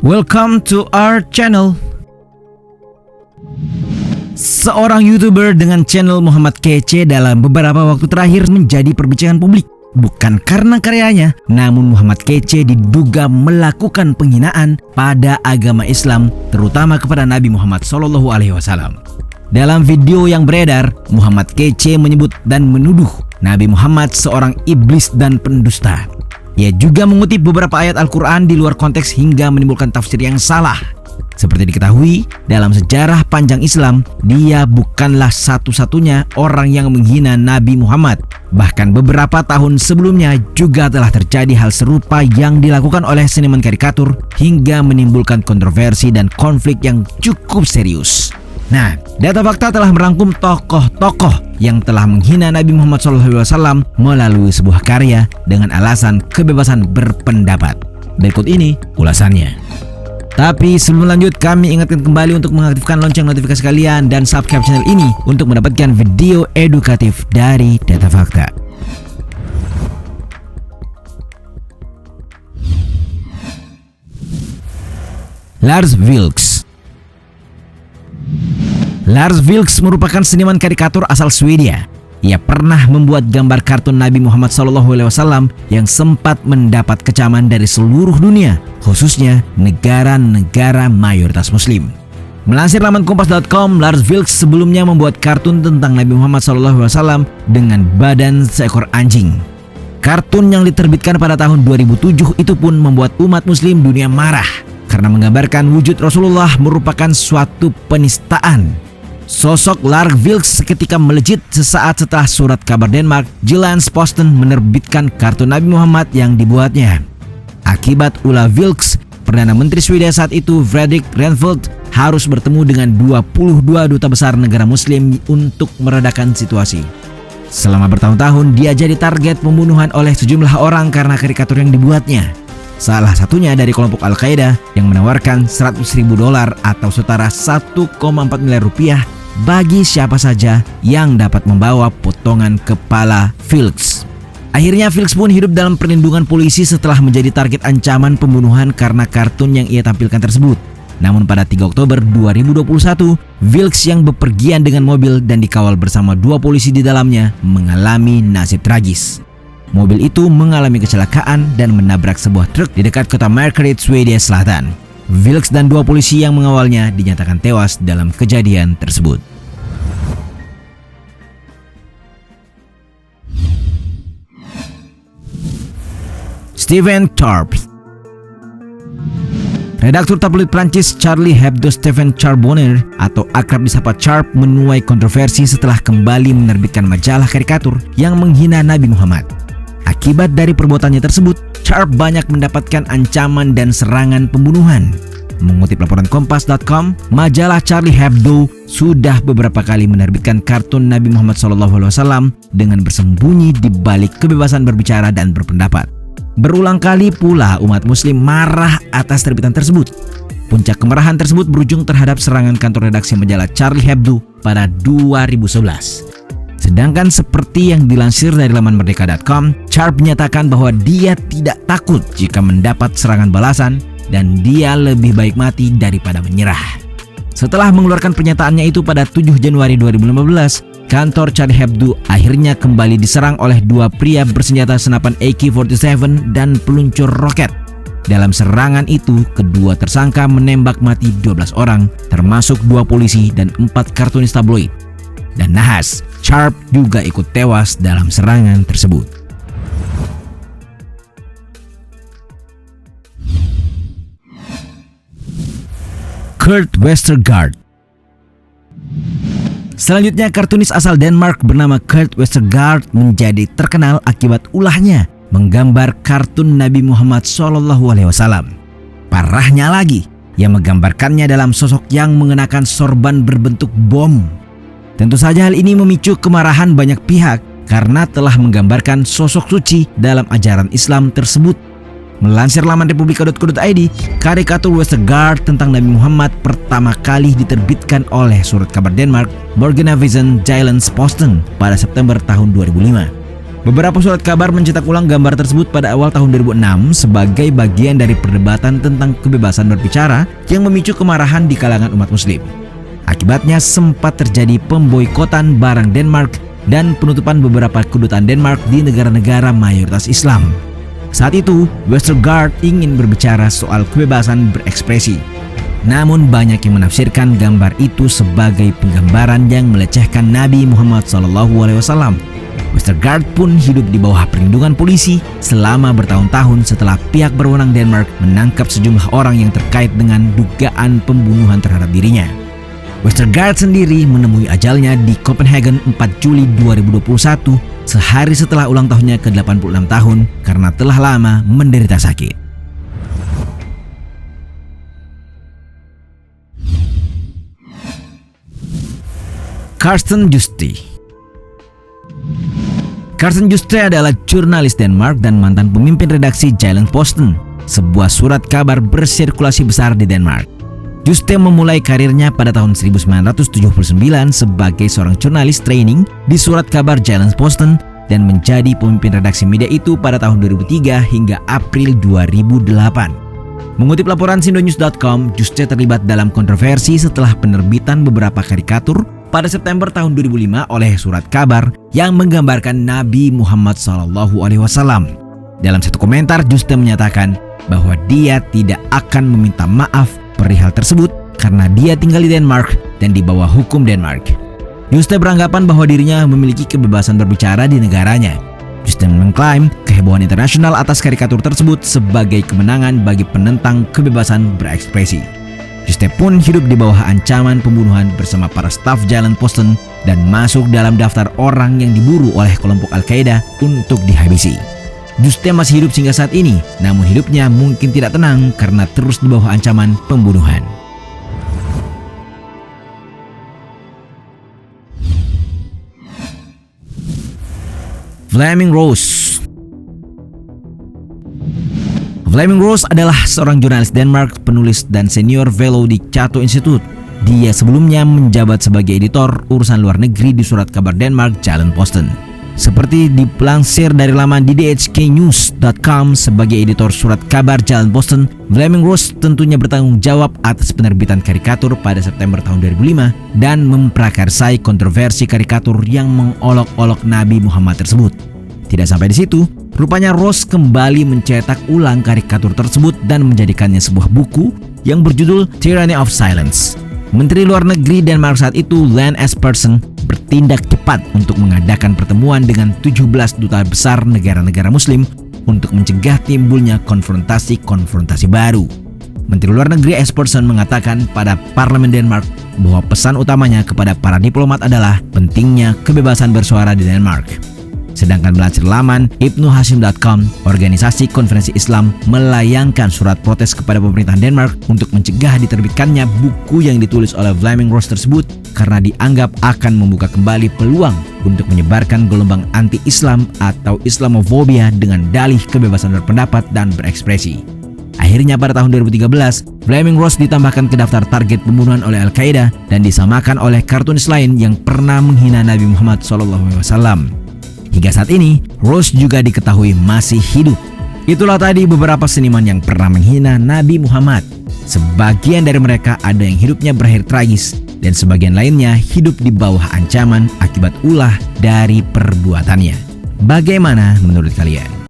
Welcome to our channel. Seorang YouTuber dengan channel Muhammad Kece dalam beberapa waktu terakhir menjadi perbincangan publik. Bukan karena karyanya, namun Muhammad Kece diduga melakukan penghinaan pada agama Islam, terutama kepada Nabi Muhammad SAW. Dalam video yang beredar, Muhammad Kece menyebut dan menuduh Nabi Muhammad seorang iblis dan pendusta. Ia juga mengutip beberapa ayat Al-Quran di luar konteks hingga menimbulkan tafsir yang salah. Seperti diketahui, dalam sejarah panjang Islam, dia bukanlah satu-satunya orang yang menghina Nabi Muhammad. Bahkan beberapa tahun sebelumnya juga telah terjadi hal serupa yang dilakukan oleh seniman karikatur hingga menimbulkan kontroversi dan konflik yang cukup serius. Nah, Data Fakta telah merangkum tokoh-tokoh yang telah menghina Nabi Muhammad SAW melalui sebuah karya dengan alasan kebebasan berpendapat. Berikut ini ulasannya. Tapi sebelum lanjut, kami ingatkan kembali untuk mengaktifkan lonceng notifikasi kalian dan subscribe channel ini untuk mendapatkan video edukatif dari Data Fakta. Lars Vilks. Lars Vilks merupakan seniman karikatur asal Swedia. Ia pernah membuat gambar kartun Nabi Muhammad SAW yang sempat mendapat kecaman dari seluruh dunia, khususnya negara-negara mayoritas Muslim. Melansir laman kompas.com, Lars Vilks sebelumnya membuat kartun tentang Nabi Muhammad SAW dengan badan seekor anjing. Kartun yang diterbitkan pada tahun 2007 itu pun membuat umat Muslim dunia marah karena menggambarkan wujud Rasulullah merupakan suatu penistaan. Sosok Lars Vilks seketika melejit sesaat setelah surat kabar Denmark Jyllands-Posten menerbitkan kartun Nabi Muhammad yang dibuatnya. Akibat ulah Vilks, Perdana Menteri Swedia saat itu Fredrik Reinfeldt harus bertemu dengan 22 duta besar negara Muslim untuk meredakan situasi. Selama bertahun-tahun dia jadi target pembunuhan oleh sejumlah orang karena karikatur yang dibuatnya. Salah satunya dari kelompok Al-Qaeda yang menawarkan $100.000 atau setara 1,4 miliar rupiah bagi siapa saja yang dapat membawa potongan kepala Vilks. Akhirnya Vilks pun hidup dalam perlindungan polisi setelah menjadi target ancaman pembunuhan karena kartun yang ia tampilkan tersebut. Namun pada 3 Oktober 2021, Vilks yang bepergian dengan mobil dan dikawal bersama 2 polisi di dalamnya mengalami nasib tragis. Mobil itu mengalami kecelakaan dan menabrak sebuah truk di dekat kota Markaryd, Swedia Selatan. Vilks dan 2 polisi yang mengawalnya dinyatakan tewas dalam kejadian tersebut. Stephen Tharp. Redaktur tabloid Prancis Charlie Hebdo Stephen Charbonnier atau akrab disapa Charp menuai kontroversi setelah kembali menerbitkan majalah karikatur yang menghina Nabi Muhammad. Akibat dari perbuatannya tersebut, Charp banyak mendapatkan ancaman dan serangan pembunuhan. Mengutip laporan kompas.com, majalah Charlie Hebdo sudah beberapa kali menerbitkan kartun Nabi Muhammad SAW dengan bersembunyi di balik kebebasan berbicara dan berpendapat. Berulang kali pula umat Muslim marah atas terbitan tersebut. Puncak kemarahan tersebut berujung terhadap serangan kantor redaksi majalah Charlie Hebdo pada 2011. Sedangkan seperti yang dilansir dari laman merdeka.com, Charp menyatakan bahwa dia tidak takut jika mendapat serangan balasan dan dia lebih baik mati daripada menyerah. Setelah mengeluarkan pernyataannya itu pada 7 Januari 2015, kantor Charlie Hebdo akhirnya kembali diserang oleh 2 pria bersenjata senapan AK-47 dan peluncur roket. Dalam serangan itu, kedua tersangka menembak mati 12 orang, termasuk 2 polisi dan 4 kartunis tabloid. Dan nahas, Charp juga ikut tewas dalam serangan tersebut. Kurt Westergaard. Selanjutnya, kartunis asal Denmark bernama Kurt Westergaard menjadi terkenal akibat ulahnya menggambar kartun Nabi Muhammad SAW. Parahnya lagi, ia menggambarkannya dalam sosok yang mengenakan sorban berbentuk bom. Tentu saja hal ini memicu kemarahan banyak pihak karena telah menggambarkan sosok suci dalam ajaran Islam tersebut. Melansir laman republika.co.id, karikatur Westergaard tentang Nabi Muhammad pertama kali diterbitkan oleh surat kabar Denmark Morgenavisen Jyllands-Posten pada September tahun 2005. Beberapa surat kabar mencetak ulang gambar tersebut pada awal tahun 2006 sebagai bagian dari perdebatan tentang kebebasan berbicara yang memicu kemarahan di kalangan umat muslim. Akibatnya sempat terjadi pemboikotan barang Denmark dan penutupan beberapa kedutaan Denmark di negara-negara mayoritas Islam. Saat itu, Westergaard ingin berbicara soal kebebasan berekspresi. Namun banyak yang menafsirkan gambar itu sebagai penggambaran yang melecehkan Nabi Muhammad SAW. Westergaard pun hidup di bawah perlindungan polisi selama bertahun-tahun setelah pihak berwenang Denmark menangkap sejumlah orang yang terkait dengan dugaan pembunuhan terhadap dirinya. Westergaard sendiri menemui ajalnya di Copenhagen 4 Juli 2021, sehari setelah ulang tahunnya ke-86 tahun karena telah lama menderita sakit. Carsten Juste. Carsten Juste adalah jurnalis Denmark dan mantan pemimpin redaksi Jyllands-Posten, sebuah surat kabar bersirkulasi besar di Denmark. Juste memulai karirnya pada tahun 1979 sebagai seorang jurnalis training di surat kabar Jyllands-Posten dan menjadi pemimpin redaksi media itu pada tahun 2003 hingga April 2008. Mengutip laporan Sindonews.com, Juste terlibat dalam kontroversi setelah penerbitan beberapa karikatur pada September tahun 2005 oleh surat kabar yang menggambarkan Nabi Muhammad SAW. Dalam satu komentar, Juste menyatakan bahwa dia tidak akan meminta maaf perihal tersebut karena dia tinggal di Denmark dan di bawah hukum Denmark. Juste beranggapan bahwa dirinya memiliki kebebasan berbicara di negaranya. Juste mengklaim kehebohan internasional atas karikatur tersebut sebagai kemenangan bagi penentang kebebasan berekspresi. Juste pun hidup di bawah ancaman pembunuhan bersama para staf Jyllands-Posten dan masuk dalam daftar orang yang diburu oleh kelompok Al-Qaeda untuk dihabisi. Juste masih hidup hingga saat ini, namun hidupnya mungkin tidak tenang karena terus di bawah ancaman pembunuhan. Flemming Rose. Flemming Rose adalah seorang jurnalis Denmark, penulis dan senior fellow di Cato Institute. Dia sebelumnya menjabat sebagai editor urusan luar negeri di surat kabar Denmark Jyllands-Posten. Seperti dilansir dari laman ddhknews.com sebagai editor surat kabar Jyllands-Posten, Flemming Rose tentunya bertanggung jawab atas penerbitan karikatur pada September tahun 2005 dan memprakarsai kontroversi karikatur yang mengolok-olok Nabi Muhammad tersebut. Tidak sampai di situ, rupanya Rose kembali mencetak ulang karikatur tersebut dan menjadikannya sebuah buku yang berjudul Tyranny of Silence. Menteri Luar Negeri Denmark saat itu, Lars Aspersen, bertindak cepat untuk mengadakan pertemuan dengan 17 duta besar negara-negara muslim untuk mencegah timbulnya konfrontasi baru. Menteri Luar Negeri Aspersen mengatakan pada Parlemen Denmark bahwa pesan utamanya kepada para diplomat adalah pentingnya kebebasan bersuara di Denmark. Sedangkan melansir laman ibnuhashim.com, organisasi konferensi Islam melayangkan surat protes kepada pemerintahan Denmark untuk mencegah diterbitkannya buku yang ditulis oleh Flemming Rose tersebut karena dianggap akan membuka kembali peluang untuk menyebarkan gelombang anti-Islam atau Islamofobia dengan dalih kebebasan berpendapat dan berekspresi. Akhirnya pada tahun 2013, Flemming Rose ditambahkan ke daftar target pembunuhan oleh Al-Qaeda dan disamakan oleh kartunis lain yang pernah menghina Nabi Muhammad SAW. Hingga saat ini, Rose juga diketahui masih hidup. Itulah tadi beberapa seniman yang pernah menghina Nabi Muhammad. Sebagian dari mereka ada yang hidupnya berakhir tragis, dan sebagian lainnya hidup di bawah ancaman akibat ulah dari perbuatannya. Bagaimana menurut kalian?